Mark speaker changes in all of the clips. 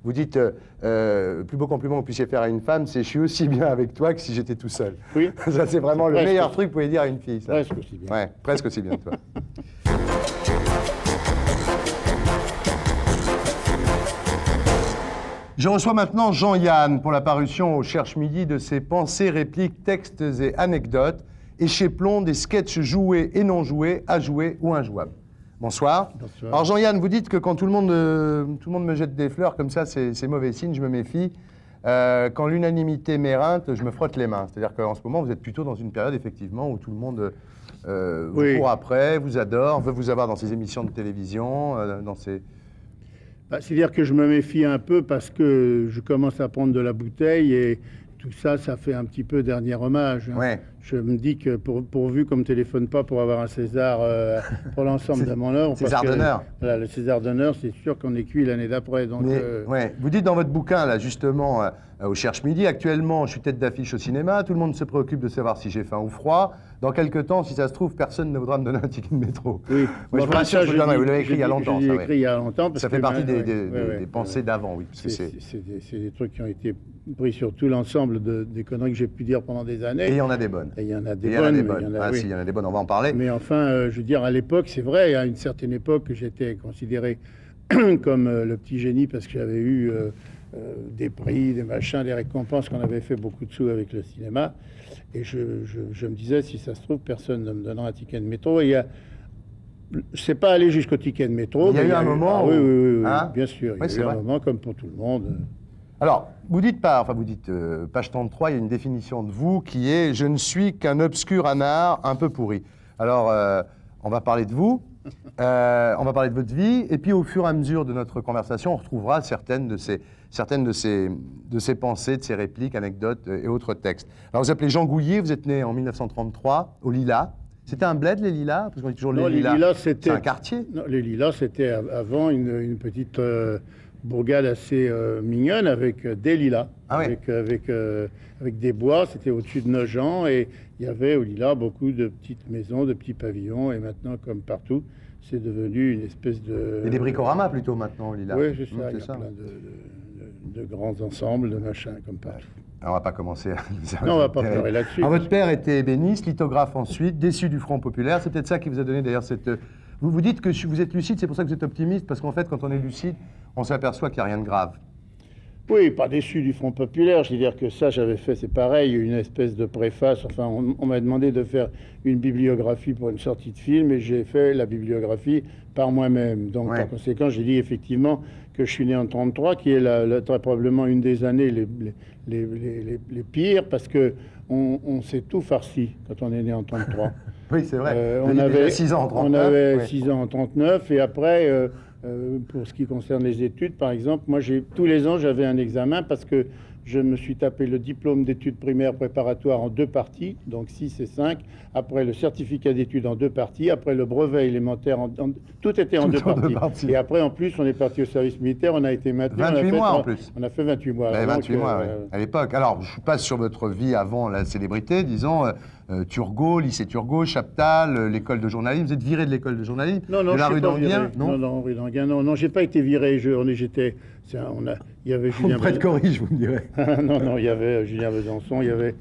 Speaker 1: Vous dites, le plus beau compliment que vous puissiez faire à une femme, c'est « je suis aussi bien avec toi que si j'étais tout seul ».
Speaker 2: Oui.
Speaker 1: Ça, c'est vraiment le meilleur truc que vous pouvez dire à une fille. Ça.
Speaker 2: Presque aussi bien.
Speaker 1: Ouais, presque aussi bien que toi. Je reçois maintenant Jean-Yann pour la parution au Cherche Midi de ses pensées, répliques, textes et anecdotes, et chez Plomb, des sketchs joués et non joués, à jouer ou injouables. Bonsoir.
Speaker 2: Bonsoir.
Speaker 1: Alors Jean-Yann, vous dites que quand tout le monde me jette des fleurs comme ça, c'est mauvais signe, je me méfie. Quand l'unanimité m'éreinte, je me frotte les mains. C'est-à-dire qu'en ce moment, vous êtes plutôt dans une période, effectivement, où tout le monde vous court après, vous adore, veut vous avoir dans ses émissions de télévision, dans ses...
Speaker 2: C'est-à-dire que je me méfie un peu parce que je commence à prendre de la bouteille et tout ça, ça fait un petit peu dernier hommage. Hein.
Speaker 1: Ouais.
Speaker 2: Je me dis que pourvu qu'on ne me téléphone pas pour avoir un César pour l'ensemble de mon œuvre.
Speaker 1: César d'honneur.
Speaker 2: Voilà, le César d'honneur, c'est sûr qu'on est cuit l'année d'après. Donc,
Speaker 1: ouais. Vous dites dans votre bouquin, là, justement, au Cherche Midi, actuellement, je suis tête d'affiche au cinéma, tout le monde se préoccupe de savoir si j'ai faim ou froid. Dans quelques temps, si ça se trouve, personne ne voudra me donner un ticket de métro.
Speaker 2: Oui.
Speaker 1: Moi, je vous rassure, vous l'avez écrit il y a longtemps.
Speaker 2: Je l'ai écrit il y a longtemps.
Speaker 1: Ça fait partie des pensées d'avant, oui.
Speaker 2: C'est des trucs qui ont été pris sur tout l'ensemble des conneries que j'ai pu dire pendant des années.
Speaker 1: Et il y en a des bonnes.
Speaker 2: Et il y en a des bonnes.
Speaker 1: Ah si, il y en a des bonnes, on va en parler.
Speaker 2: Mais enfin, je veux dire, à l'époque, c'est vrai, à une certaine époque, j'étais considéré comme le petit génie parce que j'avais eu des prix, des machins, des récompenses, qu'on avait fait beaucoup de sous avec le cinéma. Et je me disais, si ça se trouve, personne ne me donnera un ticket de métro. Et c'est pas allé jusqu'au ticket de métro.
Speaker 1: Il y a eu un moment où...
Speaker 2: Oui,
Speaker 1: hein,
Speaker 2: bien sûr. Il y a eu un moment, comme pour tout le monde.
Speaker 1: Alors, vous dites, page 33, il y a une définition de vous qui est « Je ne suis qu'un obscur anard un peu pourri ». Alors, on va parler de vous, on va parler de votre vie, et puis au fur et à mesure de notre conversation, on retrouvera certaines de ces pensées, de ces répliques, anecdotes et autres textes. Alors, vous appelez Jean Gouillet, vous êtes né en 1933, au Lilas. C'était un bled, les Lilas? Parce qu'on dit toujours les Lilas. C'est un quartier?
Speaker 2: Non, les Lilas, c'était avant une petite bourgade assez mignonne avec des lilas, avec des bois. C'était au-dessus de Nogent et il y avait au Lilas beaucoup de petites maisons, de petits pavillons. Et maintenant, comme partout, c'est devenu une espèce de...
Speaker 1: Et des bricoramas plutôt maintenant au Lilas.
Speaker 2: Oui, c'est ça. Il y a plein de grands ensembles, de machins comme partout.
Speaker 1: Alors, on va pas commencer à...
Speaker 2: Non, on va pas pleurer là-dessus.
Speaker 1: Alors, votre père était ébéniste, lithographe ensuite, déçu du Front populaire. C'est peut-être ça qui vous a donné d'ailleurs cette... Vous dites que vous êtes lucide, c'est pour ça que vous êtes optimiste, parce qu'en fait, quand on est lucide, on s'aperçoit qu'il n'y a rien de grave.
Speaker 2: Oui, pas déçu du Front populaire. Je veux dire que ça, j'avais fait, c'est pareil, une espèce de préface. Enfin, on m'a demandé de faire une bibliographie pour une sortie de film et j'ai fait la bibliographie par moi-même. Donc, par conséquent, j'ai dit effectivement que je suis né en 1933, qui est très probablement une des années les pires, parce que on s'est tout farci quand on est né en 1933.
Speaker 1: Oui, c'est vrai.
Speaker 2: On avait
Speaker 1: 6 ans en 1939.
Speaker 2: On avait 6 ans en 1939 et après... pour ce qui concerne les études, par exemple, moi, tous les ans, j'avais un examen parce que je me suis tapé le diplôme d'études primaires préparatoires en 2 parties, donc 6 et 5, après le certificat d'études en 2 parties, après le brevet élémentaire, tout était en 2 parties. Et après, en plus, on est parti au service militaire, on a été maintenu.
Speaker 1: 28 mois en plus.
Speaker 2: On a fait 28 mois.
Speaker 1: 28 mois, à l'époque. Alors, je passe sur votre vie avant la célébrité, disons... Turgot, lycée Turgot, Chaptal, l'école de journalisme. Vous êtes viré de l'école de journalisme?
Speaker 2: Non,
Speaker 1: de la rue d'Anguien?
Speaker 2: Non, rue d'Anguien, non, j'ai pas été viré. Il y avait Julien
Speaker 1: Besançon. Corrige, vous me direz.
Speaker 2: non, il y avait Julien Besançon, il y avait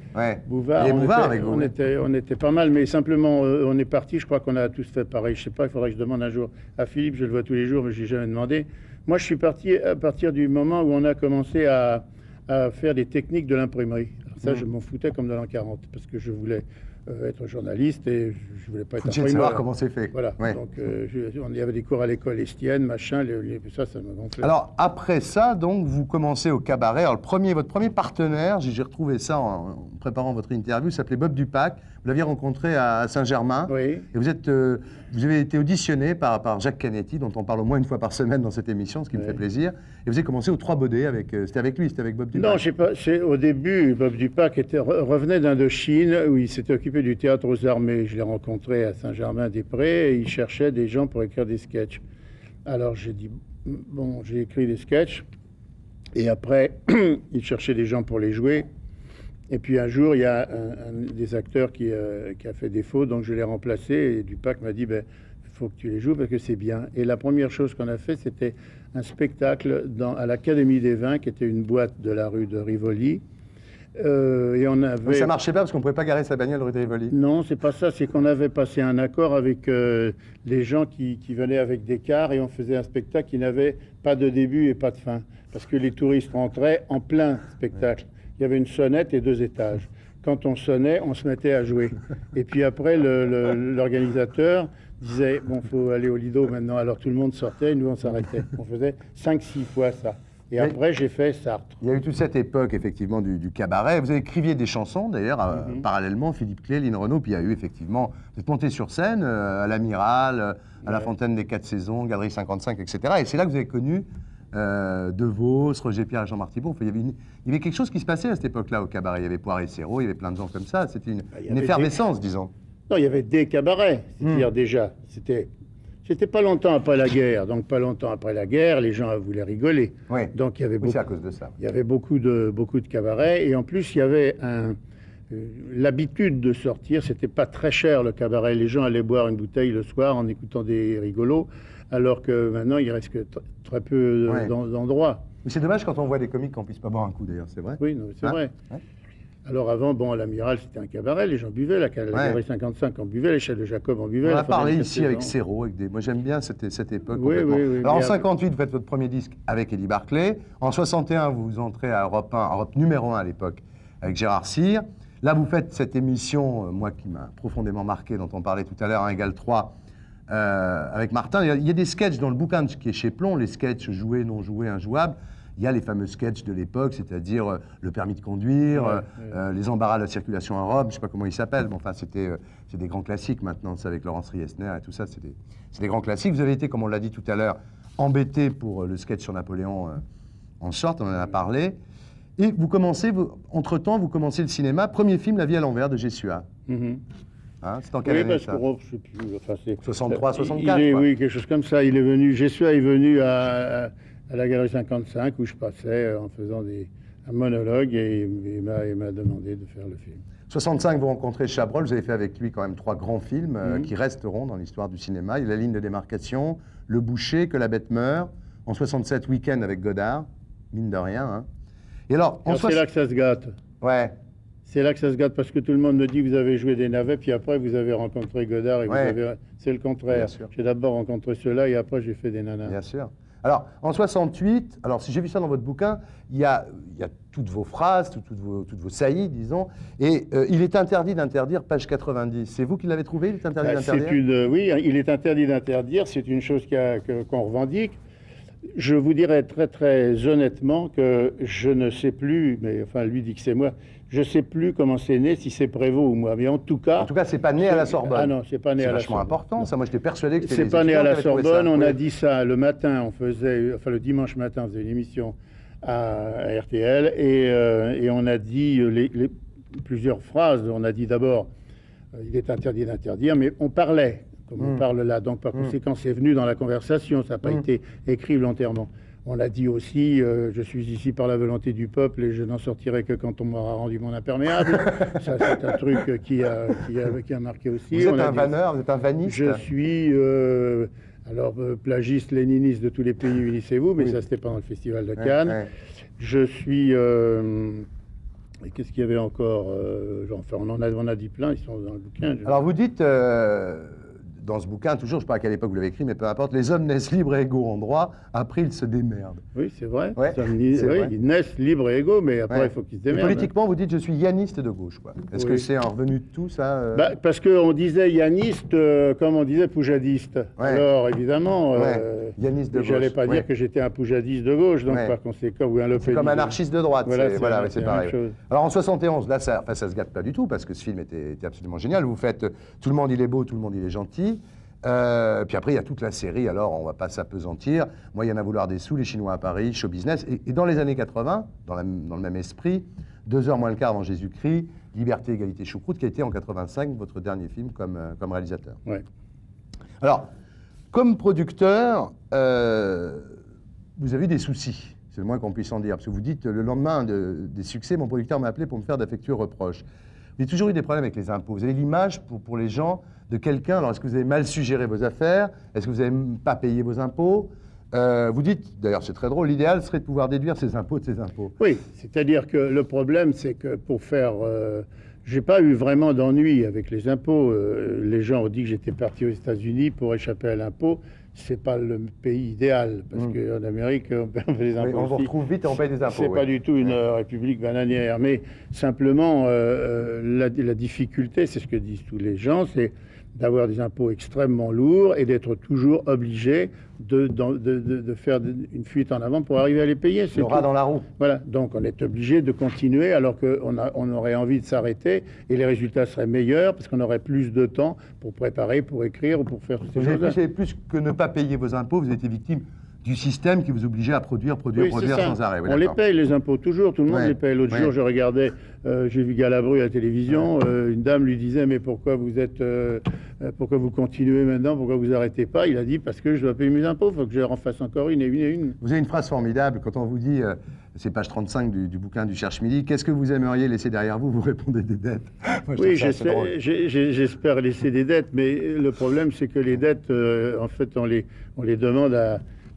Speaker 2: Bouvard.
Speaker 1: Il y a Bouvard avec vous.
Speaker 2: On était pas mal, mais simplement, on est parti. Je crois qu'on a tous fait pareil. Je sais pas, il faudrait que je demande un jour à Philippe. Je le vois tous les jours, mais je n'ai jamais demandé. Moi, je suis parti à partir du moment où on a commencé à faire des techniques de l'imprimerie. Ça, je m'en foutais comme de l'an 40, parce que je voulais être journaliste et je voulais pas être imprimeur.
Speaker 1: Savoir comment c'est fait.
Speaker 2: Voilà. Donc, il y avait des cours à l'école Estienne, machin, ça me gonflait.
Speaker 1: Alors, après ça, donc, vous commencez au cabaret. Alors, votre premier partenaire, j'ai retrouvé ça en préparant votre interview, s'appelait Bob Dupac. Vous l'aviez rencontré à Saint-Germain.
Speaker 2: Oui.
Speaker 1: Et vous avez été auditionné par Jacques Canetti, dont on parle au moins une fois par semaine dans cette émission, ce qui me fait plaisir. Et vous avez commencé aux Trois Baudets, c'était avec lui, c'était avec Bob Dupac.
Speaker 2: Non, je sais pas. Au début, Bob Dupac revenait d'Indochine, où il s'était occupé du théâtre aux armées. Je l'ai rencontré à Saint-Germain-des-Prés, et il cherchait des gens pour écrire des sketchs. Alors j'ai dit, bon, j'ai écrit des sketchs, et après, il cherchait des gens pour les jouer. Et puis un jour, il y a un des acteurs qui a fait défaut, donc je l'ai remplacé, et Dupac m'a dit, faut que tu les joues parce que c'est bien. Et la première chose qu'on a fait, c'était un spectacle à l'Académie des Vins, qui était une boîte de la rue de Rivoli. Et on avait...
Speaker 1: Mais ça marchait pas parce qu'on ne pouvait pas garer sa bagnole rue de Rivoli.
Speaker 2: Non, c'est pas ça, c'est qu'on avait passé un accord avec les gens qui venaient avec des cars et on faisait un spectacle qui n'avait pas de début et pas de fin. Parce que les touristes rentraient en plein spectacle. Il y avait une sonnette et 2 étages. Quand on sonnait, on se mettait à jouer. Et puis après, l'organisateur disait, bon, il faut aller au Lido maintenant. Alors tout le monde sortait et nous, on s'arrêtait. On faisait 5-6 fois ça. Et après, j'ai fait Sartre.
Speaker 1: Il y a eu toute cette époque, effectivement, du cabaret. Vous avez écriviez des chansons, d'ailleurs, parallèlement, Philippe Clay, Lynn Renaud, puis il y a eu, effectivement, vous êtes monté sur scène, à l'Amiral, à la Fontaine des 4 Saisons, Galerie 55, etc. Et c'est là que vous avez connu De Vos, Roger Pierre et Jean-Marc Thibault. Enfin, il y avait quelque chose qui se passait à cette époque-là au cabaret. Il y avait Poiré et Serrault, il y avait plein de gens comme ça. C'était une effervescence, disons.
Speaker 2: Non, il y avait des cabarets, c'est-à-dire déjà. C'était pas longtemps après la guerre. Donc, pas longtemps après la guerre, les gens voulaient rigoler.
Speaker 1: Oui.
Speaker 2: Donc, il y avait
Speaker 1: Oui, c'est à cause de ça.
Speaker 2: Il y avait beaucoup de cabarets. Et en plus, il y avait l'habitude de sortir. C'était pas très cher, le cabaret. Les gens allaient boire une bouteille le soir en écoutant des rigolos. Alors que maintenant, il reste que très peu d'endroits.
Speaker 1: Mais c'est dommage quand on voit des comiques qu'on puisse pas boire un coup, d'ailleurs, c'est vrai.
Speaker 2: Oui, c'est vrai. Ouais. Alors avant, bon, à l'Amiral, c'était un cabaret, les gens buvaient, la Galerie 55, on buvait, l'échelle de Jacob, on buvait.
Speaker 1: On a parlé ici avec Serrault, moi j'aime bien cette époque.
Speaker 2: Oui.
Speaker 1: Alors en 58, vous faites votre premier disque avec Eddie Barclay. En 61, vous entrez à Europe 1, Europe numéro 1 à l'époque, avec Gérard Cyr. Là, vous faites cette émission, moi qui m'a profondément marqué, dont on parlait tout à l'heure, 1 égale 3, avec Martin. Il y a des sketchs dans le bouquin qui est chez Plon, les sketchs joués, non joués, injouables. Il y a les fameux sketchs de l'époque, c'est-à-dire le permis de conduire, les embarras de la circulation en Europe, je ne sais pas comment ils s'appellent, mais enfin, c'est des grands classiques maintenant, c'est avec Laurence Riesner et tout ça, c'est des grands classiques. Vous avez été, comme on l'a dit tout à l'heure, embêté pour le sketch sur Napoléon en short, on en a parlé. Et vous commencez, entre-temps, vous commencez le cinéma, premier film, La vie à l'envers de Gessua. Hein, c'est en quelle année, ça?
Speaker 2: Je sais plus, enfin,
Speaker 1: 63, 64
Speaker 2: Oui, quelque chose comme ça. Gessua est venu à la Galerie 55 où je passais en faisant un monologue et il m'a demandé de faire le film.
Speaker 1: 65, vous rencontrez Chabrol, vous avez fait avec lui quand même 3 grands films qui resteront dans l'histoire du cinéma. Il y a La ligne de démarcation, Le boucher, Que la bête meurt. En 67, Week-end avec Godard, mine de rien. Hein. Et alors,
Speaker 2: c'est là que ça se gâte.
Speaker 1: Ouais.
Speaker 2: C'est là que ça se gâte parce que tout le monde me dit que vous avez joué des navets, puis après vous avez rencontré Godard et c'est le contraire. J'ai d'abord rencontré ceux-là et après j'ai fait des nanas.
Speaker 1: Bien sûr. Alors, en 68, alors si j'ai vu ça dans votre bouquin, il y a toutes vos phrases, toutes vos saillies, disons, et il est interdit d'interdire, page 90. C'est vous qui l'avez trouvé, il est interdit d'interdire?
Speaker 2: Oui, il est interdit d'interdire, c'est une chose qu'on revendique. Je vous dirais très très honnêtement que je ne sais plus, mais enfin lui dit que c'est moi, je ne sais plus comment c'est né, si c'est Prévost ou moi, mais en tout cas...
Speaker 1: En tout cas, c'est pas né à la Sorbonne.
Speaker 2: Ah non, c'est pas né à la Sorbonne.
Speaker 1: C'est vachement important, ça. Moi, j'étais persuadé que c'était
Speaker 2: c'est pas né à la Sorbonne, on a dit ça le matin, le dimanche matin, on faisait une émission à RTL, et on a dit plusieurs phrases. On a dit d'abord, il est interdit d'interdire, mais on parlait, comme on parle là, donc par conséquent, c'est venu dans la conversation, ça n'a pas été écrit volontairement. On a dit aussi, je suis ici par la volonté du peuple et je n'en sortirai que quand on m'aura rendu mon imperméable. Ça, c'est un truc qui a marqué aussi.
Speaker 1: Vous êtes un vanneur, vous êtes un vaniste?
Speaker 2: Je suis, plagiste, léniniste de tous les pays, unissez-vous, mais ça, c'était pendant le Festival de Cannes. Je suis... et qu'est-ce qu'il y avait encore enfin, on en a dit plein, ils sont dans le bouquin.
Speaker 1: Alors, vous dites... dans ce bouquin, toujours, je ne sais pas à quelle époque vous l'avez écrit, mais peu importe, les hommes naissent libres et égaux en droit, après ils se démerdent.
Speaker 2: Oui, c'est vrai.
Speaker 1: Ouais,
Speaker 2: vrai. Ils naissent libres et égaux, mais après il faut qu'ils se démerdent.
Speaker 1: Et politiquement, vous dites, je suis yanniste de gauche, quoi. Est-ce que c'est un revenu de tout, ça
Speaker 2: Parce qu'on disait yanniste comme on disait poujadiste. Alors, évidemment,
Speaker 1: yanniste de gauche.
Speaker 2: Je n'allais pas dire que j'étais un poujadiste de gauche, donc par conséquent, ou un Le Pen.
Speaker 1: C'est comme anarchiste de droite.
Speaker 2: Voilà,
Speaker 1: c'est pareil. Alors, en 71, là, ça se gâte pas du tout, parce que ce film était absolument génial. Vous faites tout le monde, il est beau, tout le monde, il est gentil. Puis après, il y a toute la série, alors on ne va pas s'apesantir. Moi, il y en a vouloir des sous, les Chinois à Paris, Show Business. Et dans les années 80, dans le même esprit, 2 heures moins le quart avant Jésus-Christ, Liberté, Égalité, Choucroute, qui a été en 85 votre dernier film comme réalisateur.
Speaker 2: Ouais.
Speaker 1: Alors, comme producteur, vous avez eu des soucis, c'est le moins qu'on puisse en dire. Parce que vous dites, le lendemain des succès, mon producteur m'a appelé pour me faire d'affectueux reproches. Vous avez toujours eu des problèmes avec les impôts. Vous avez l'image pour les gens de quelqu'un. Alors, est-ce que vous avez mal suggéré vos affaires? Est-ce que vous n'avez pas payé vos impôts? Vous dites, d'ailleurs c'est très drôle, l'idéal serait de pouvoir déduire ses impôts de ses impôts.
Speaker 2: Oui, c'est-à-dire que le problème, c'est que pour faire... j'ai pas eu vraiment d'ennui avec les impôts. Les gens ont dit que j'étais parti aux États-Unis pour échapper à l'impôt. C'est pas le pays idéal, parce qu'en Amérique, on paie des impôts.
Speaker 1: Oui, on vous retrouve vite et on paye des impôts.
Speaker 2: C'est pas du tout une république bananière, mais simplement la difficulté, c'est ce que disent tous les gens, c'est d'avoir des impôts extrêmement lourds et d'être toujours obligé de faire une fuite en avant pour arriver à les payer.
Speaker 1: Le rat dans la roue.
Speaker 2: Voilà, donc on est obligé de continuer alors qu'on aurait envie de s'arrêter et les résultats seraient meilleurs parce qu'on aurait plus de temps pour préparer, pour écrire ou pour faire toutes ces choses-là.
Speaker 1: Vous avez plus que ne pas payer vos impôts, vous avez été victime du système qui vous obligeait à produire sans arrêt. Oui,
Speaker 2: on les paye, les impôts, toujours, tout le monde les paye. L'autre jour, je regardais, j'ai vu Galabru à la télévision, une dame lui disait, mais pourquoi vous continuez maintenant, pourquoi vous arrêtez pas? Il a dit, parce que je dois payer mes impôts, il faut que je en fasse encore une et une et une.
Speaker 1: Vous avez une phrase formidable, quand on vous dit, c'est page 35 du bouquin du Cherche-Midi, qu'est-ce que vous aimeriez laisser derrière vous? Vous répondez des dettes. Moi,
Speaker 2: oui, j'espère laisser des dettes, mais le problème, c'est que les dettes, en fait, on les demande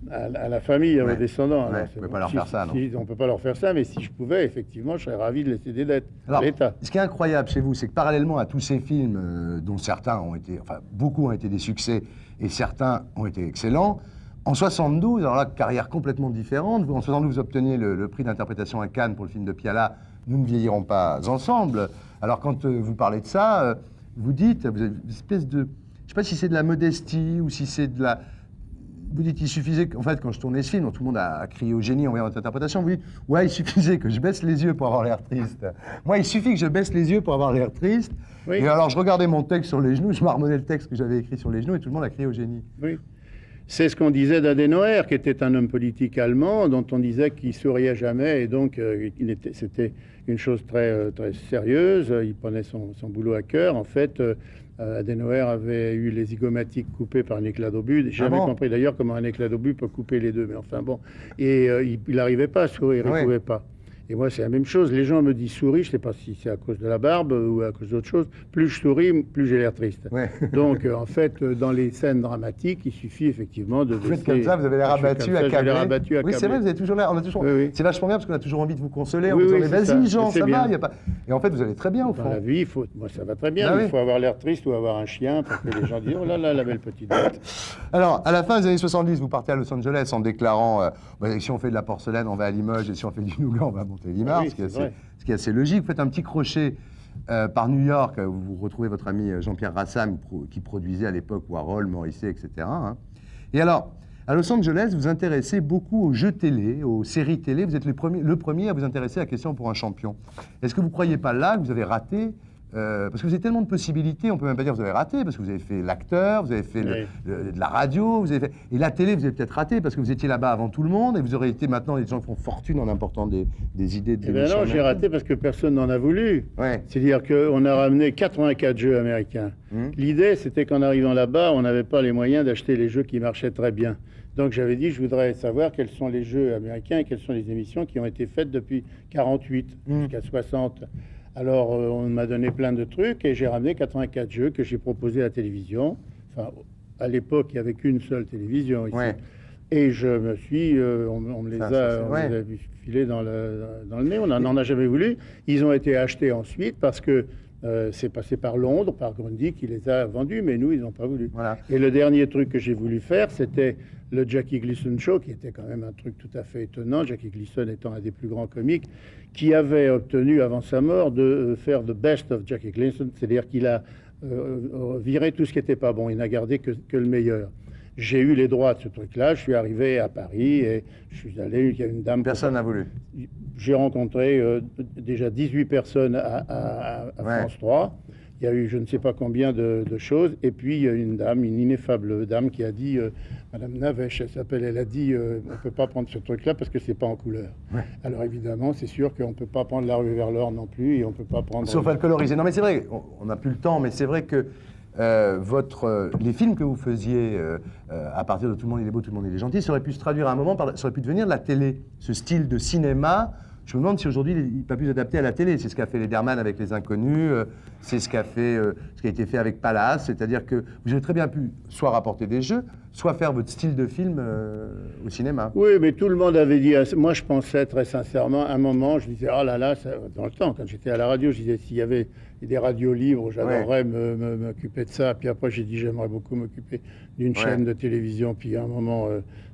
Speaker 2: à la famille, aux descendants.
Speaker 1: Ouais, on ne peut pas leur faire ça, non?
Speaker 2: On ne peut pas leur faire ça, mais si je pouvais, effectivement, je serais ravi de laisser des dettes à l'État.
Speaker 1: Ce qui est incroyable chez vous, c'est que parallèlement à tous ces films, dont certains ont été, enfin beaucoup ont été des succès et certains ont été excellents, en 72, alors là, carrière complètement différente, en 72, vous obteniez le prix d'interprétation à Cannes pour le film de Piala, Nous ne vieillirons pas ensemble. Alors quand vous parlez de ça, vous dites, vous avez une espèce de, je ne sais pas si c'est de la modestie ou si c'est de la... Vous dites, il suffisait, en fait, quand je tournais ce film, tout le monde a crié au génie en voyant votre interprétation, vous dites, ouais, il suffisait que je baisse les yeux pour avoir l'air triste. Moi, il suffit que je baisse les yeux pour avoir l'air triste. Oui. Et alors, je regardais mon texte sur les genoux, je marmonnais le texte que j'avais écrit sur les genoux, et tout le monde a crié au génie.
Speaker 2: Oui. C'est ce qu'on disait d'Adenauer, qui était un homme politique allemand, dont on disait qu'il souriait jamais, et donc c'était une chose très, très sérieuse. Il prenait son boulot à cœur. En fait, Adenauer avait eu les zygomatiques coupées par un éclat d'obus. J'ai jamais compris d'ailleurs comment un éclat d'obus peut couper les deux, mais enfin bon. Et il n'arrivait pas à sourire, il ne pouvait pas. Et moi, c'est la même chose. Les gens me disent souris, je ne sais pas si c'est à cause de la barbe ou à cause d'autre chose. Plus je souris, plus j'ai l'air triste. Ouais. Donc, en fait, dans les scènes dramatiques, il suffit effectivement de...
Speaker 1: Vous faites comme ça, vous avez l'air abattu, accablé. Oui, c'est vrai, vous avez toujours l'air... C'est vachement bien parce qu'on a toujours envie de vous consoler. On vous dit, vas-y, Jean, ça va. Y a pas... Et en fait, vous allez très bien, au fond.
Speaker 2: Dans la vie, moi, ça va très bien. Il faut avoir l'air triste ou avoir un chien pour que les gens disent, oh là là, la belle petite bête.
Speaker 1: Alors, à la fin des années 70, vous partez à Los Angeles en déclarant, si on fait de la porcelaine, on va à Limoges, et si on fait du nougat, on va monter Montélimar, ce qui est assez logique. Vous faites un petit crochet par New York, où vous retrouvez votre ami Jean-Pierre Rassam, qui produisait à l'époque Warhol, Morrissey, etc. Hein. Et alors, à Los Angeles, vous vous intéressez beaucoup aux jeux télé, aux séries télé. Vous êtes le premier à vous intéresser à la question pour un champion. Est-ce que vous ne croyez pas là que vous avez raté parce que vous avez tellement de possibilités, on peut même pas dire que vous avez raté, parce que vous avez fait l'acteur, vous avez fait de la radio, vous avez fait... et la télé, vous avez peut-être raté, parce que vous étiez là-bas avant tout le monde, et vous aurez été maintenant des gens qui font fortune en important des idées de
Speaker 2: d'émissions. Non, j'ai raté parce que personne n'en a voulu. Ouais. C'est-à-dire qu'on a ramené 84 jeux américains. L'idée, c'était qu'en arrivant là-bas, on n'avait pas les moyens d'acheter les jeux qui marchaient très bien. Donc j'avais dit, je voudrais savoir quels sont les jeux américains et quelles sont les émissions qui ont été faites depuis 48 jusqu'à 60. Alors, on m'a donné plein de trucs et j'ai ramené 84 jeux que j'ai proposés à la télévision. Enfin, à l'époque, il n'y avait qu'une seule télévision ici. Ouais. Et je me suis... on me les a filés dans le nez. On n'en a jamais voulu. Ils ont été achetés ensuite parce que c'est passé par Londres, par Grundy, qui les a vendus, mais nous, ils n'ont pas voulu. Voilà. Et le dernier truc que j'ai voulu faire, c'était le Jackie Gleason Show, qui était quand même un truc tout à fait étonnant, Jackie Gleason étant un des plus grands comiques, qui avait obtenu, avant sa mort, de faire the best of Jackie Gleason, c'est-à-dire qu'il a viré tout ce qui n'était pas bon, il n'a gardé que le meilleur. J'ai eu les droits de ce truc-là, je suis arrivé à Paris et je suis allé, il y a une dame...
Speaker 1: Personne n'a voulu.
Speaker 2: J'ai rencontré déjà 18 personnes à France 3. Il y a eu je ne sais pas combien de choses. Et puis, il y a une dame, une ineffable dame qui a dit, Madame Navesh, elle s'appelle, elle a dit, on ne peut pas prendre ce truc-là parce que c'est pas en couleur. Ouais. Alors évidemment, c'est sûr qu'on ne peut pas prendre La Rue vers l'or non plus et on ne peut pas prendre...
Speaker 1: Sauf à le coloriser. Non mais c'est vrai, on n'a plus le temps, mais c'est vrai que les films que vous faisiez à partir de Tout le monde il est beau, tout le monde il est gentil, ça aurait pu se traduire à un moment, ça aurait pu devenir de la télé, ce style de cinéma Je me demande si aujourd'hui il n'est pas plus adapté à la télé. C'est ce qu'a fait Lederman avec Les Inconnus, c'est ce qui a été fait avec Palace, c'est-à-dire que vous avez très bien pu soit rapporter des jeux, soit faire votre style de film au cinéma.
Speaker 2: Oui, mais tout le monde avait dit, moi je pensais très sincèrement, à un moment, je disais, oh là là, dans le temps, quand j'étais à la radio, je disais, s'il y avait des radios libres, j'adorerais m'occuper de ça. Puis après, j'ai dit, j'aimerais beaucoup m'occuper d'une chaîne de télévision. Puis à un moment,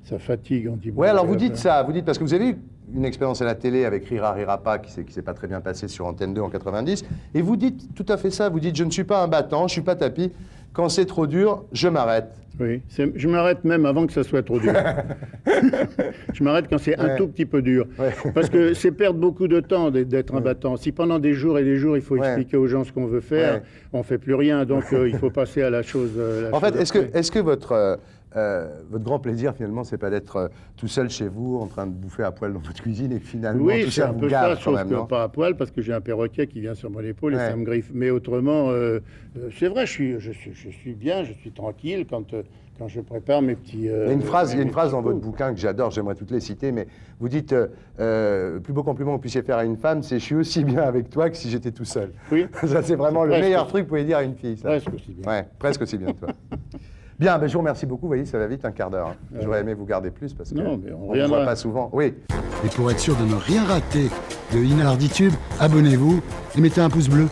Speaker 2: ça fatigue. On dit,
Speaker 1: oui, alors vous dites ça, vous dites, parce que vous avez eu une expérience à la télé avec Rira Rira Pas qui s'est pas très bien passé sur Antenne 2 en 90, et vous dites tout à fait ça, vous dites, je ne suis pas un battant, je suis pas tapis, quand c'est trop dur, je m'arrête.
Speaker 2: Oui, je m'arrête même avant que ça soit trop dur. Je m'arrête quand c'est un tout petit peu dur. Parce que c'est perdre beaucoup de temps d'être un battant. Si pendant des jours et des jours, il faut expliquer aux gens ce qu'on veut faire, on ne fait plus rien. Donc il faut passer à la chose.
Speaker 1: En fait, est-ce que votre grand plaisir, finalement, c'est pas d'être tout seul chez vous, en train de bouffer à poil dans votre cuisine et finalement tout ça vous gave quand même, non ?
Speaker 2: Pas à poil, parce que j'ai un perroquet qui vient sur mon épaule et ça me griffe. Mais autrement, c'est vrai, je suis bien, je suis tranquille quand je prépare mes petits...
Speaker 1: Il y a une phrase dans votre bouquin que j'adore, j'aimerais toutes les citer, mais vous dites plus beau compliment que vous puissiez faire à une femme, c'est « je suis aussi bien avec toi que si j'étais tout seul ».
Speaker 2: Oui.
Speaker 1: Ça, c'est vraiment le meilleur truc que vous pouvez dire à une fille. Ça.
Speaker 2: Presque aussi bien.
Speaker 1: Ouais, presque aussi bien que toi. Bien, ben je vous remercie beaucoup. Vous voyez, ça va vite, un quart d'heure. J'aurais aimé vous garder plus parce que
Speaker 2: non, mais on
Speaker 1: ne voit pas souvent. Oui.
Speaker 3: Et pour être sûr de ne rien rater de Inarditube, abonnez-vous et mettez un pouce bleu.